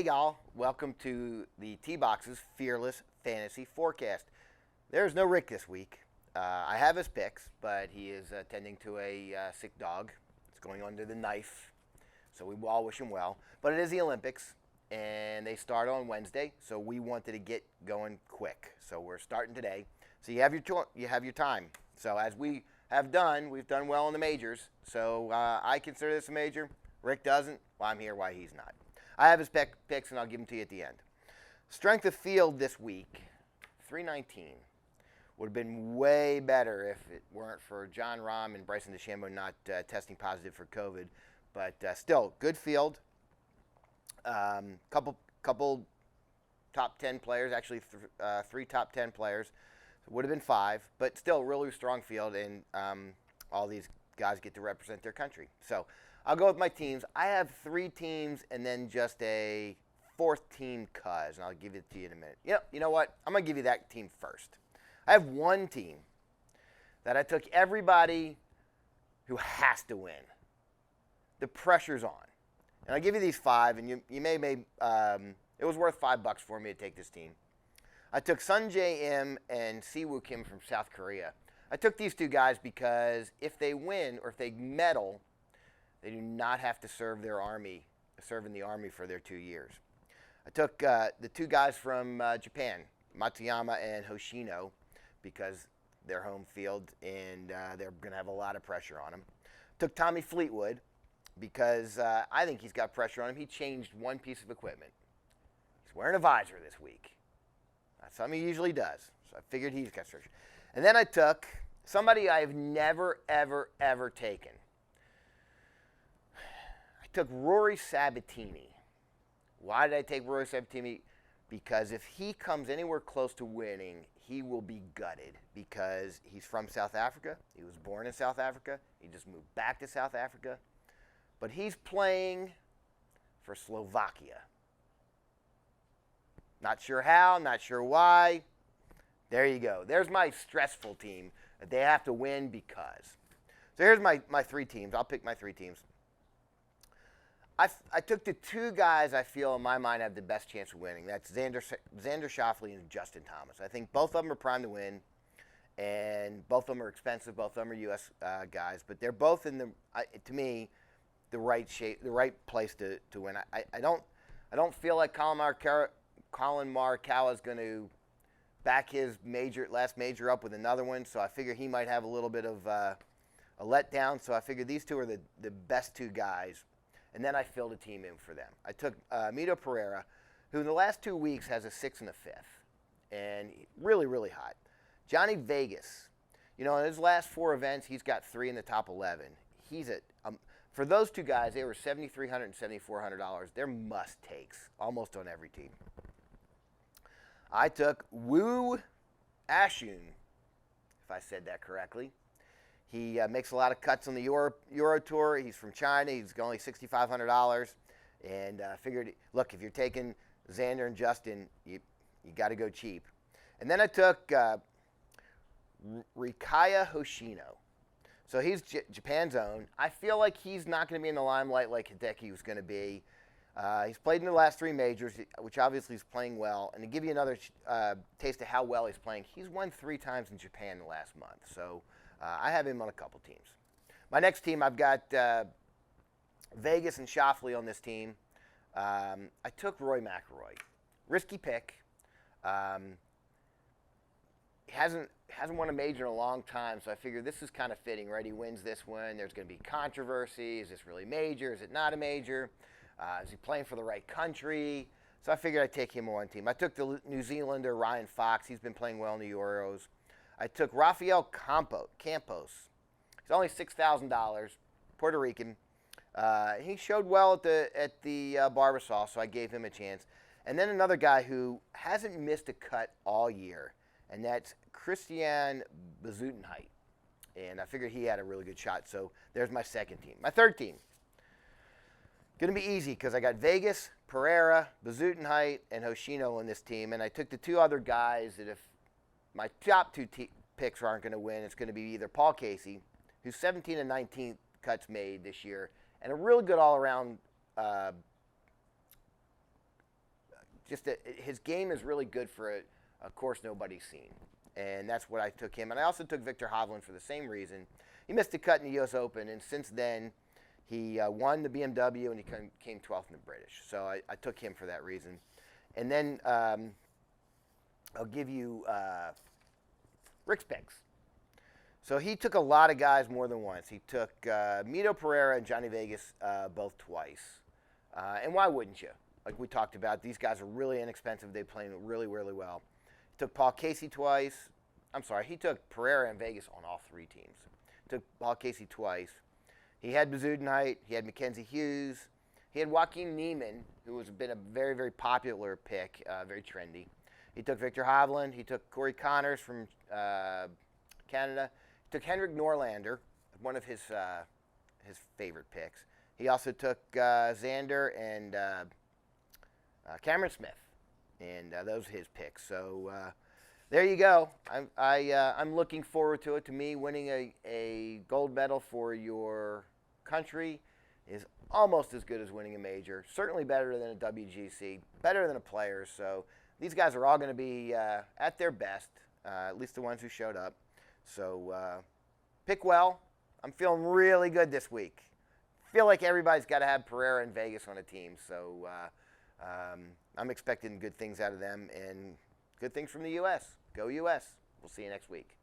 Hey y'all, welcome to the TeeBox's Fearless Fantasy Forecast. There's no Rick this week. I have his picks, but he is tending to a sick dog. It's going under the knife, so we all wish him well. But it is the Olympics, and they start on Wednesday, so we wanted to get going quick. So we're starting today. So you have your time. So as we have done, we've done well in the majors. So I consider this a major. Rick doesn't. Well, I'm here. Why he's not. I have his picks, and I'll give them to you at the end. Strength of field this week, 319. Would have been way better if it weren't for John Rahm and Bryson DeChambeau not testing positive for COVID. But still, good field. Couple top 10 players, actually three top 10 players. It would have been five, but still really strong field, and all these guys get to represent their country. So I'll go with my teams. I have three teams and then just a fourth team cuz, and I'll give it to you in a minute. Yep, you know what? I'm going to give you that team first. I have one team that I took everybody who has to win. The pressure's on. And I'll give you these five, and you may it was worth $5 for me to take this team. I took Sun Jae Im and Siwoo Kim from South Korea. I took these two guys because if they win or if they medal, they do not have to serve in the Army for their 2 years. I took the two guys from Japan, Matsuyama and Hoshino, because they're home field and they're going to have a lot of pressure on them. Took Tommy Fleetwood because I think he's got pressure on him. He changed one piece of equipment. He's wearing a visor this week. That's something he usually does. So I figured he's got pressure. And then I took somebody I've never, ever, ever taken. Took Rory Sabatini. Why did I take Rory Sabatini? Because if he comes anywhere close to winning, he will be gutted because he's from South Africa. He was born in South Africa. He just moved back to South Africa. But he's playing for Slovakia. Not sure how, not sure why. There you go. There's my stressful team that they have to win because. So here's my three teams. I'll pick my three teams. I took the two guys I feel in my mind have the best chance of winning. That's Xander Schauffele and Justin Thomas. I think both of them are primed to win, and both of them are expensive. Both of them are U.S. Guys, but they're both in to me, the right shape, the right place to win. I don't feel like Colin Morikawa is going to back his last major up with another one, so I figure he might have a little bit of a letdown. So I figure these two are the best two guys. And then I filled a team in for them. I took Mito Pereira, who in the last 2 weeks has a 6 and a 5th, and really, really hot. Johnny Vegas, in his last 4 events, he's got 3 in the top 11. He's for those two guys, they were $7,300 and $7,400. They're must-takes almost on every team. I took Woo Ashun, if I said that correctly. He makes a lot of cuts on the Euro Tour. He's from China. He's only $6,500. And figured, look, if you're taking Xander and Justin, you got to go cheap. And then I took Rikaya Hoshino. So he's Japan's own. I feel like he's not going to be in the limelight like Hideki was going to be. He's played in the last 3 majors, which obviously he's playing well. And to give you another taste of how well he's playing, he's won 3 times in Japan in the last month. So I have him on a couple teams. My next team, I've got Vegas and Schauffele on this team. I took Roy McIlroy. Risky pick. He hasn't won a major in a long time, so I figure this is kind of fitting, right? He wins this one. There's going to be controversy. Is this really major? Is it not a major? Is he playing for the right country? So I figured I'd take him on one team. I took the New Zealander, Ryan Fox. He's been playing well in the Euros. I took Rafael Campos. He's only $6,000, Puerto Rican. He showed well at the Barbasol, so I gave him a chance. And then another guy who hasn't missed a cut all year, and that's Christian Bezuidenhout. And I figured he had a really good shot, so there's my second team. My third team, going to be easy because I got Vegas, Pereira, Bezuidenhout, and Hoshino on this team, and I took the 2 other guys that if my top 2 picks aren't going to win, it's going to be either Paul Casey, who's 17 and 19 cuts made this year, and a really good all-around just his game is really good for a course nobody's seen. And that's what I took him. And I also took Victor Hovland for the same reason. He missed a cut in the U.S. Open, and since then he won the BMW and he came 12th in the British. So I took him for that reason. And then I'll give you Rick's picks. So he took a lot of guys more than once. He took Mito Pereira and Johnny Vegas both twice. And why wouldn't you? Like we talked about, these guys are really inexpensive. They play really, really well. He took Paul Casey twice. I'm sorry, he took Pereira and Vegas on all three teams. He took Paul Casey twice. He had Bezuidenhout. He had Mackenzie Hughes. He had Joaquin Niemann, who has been a very, very popular pick, very trendy. He took Victor Hovland. He took Corey Connors from Canada. He took Henrik Norlander, one of his favorite picks. He also took Xander and Cameron Smith, and those are his picks. So there you go. I'm looking forward to it. To me, winning a gold medal for your country is almost as good as winning a major. Certainly better than a WGC, better than a Players. So these guys are all going to be at their best, at least the ones who showed up. So pick well. I'm feeling really good this week. Feel like everybody's got to have Pereira and Vegas on a team. So I'm expecting good things out of them and good things from the U.S. Go U.S. We'll see you next week.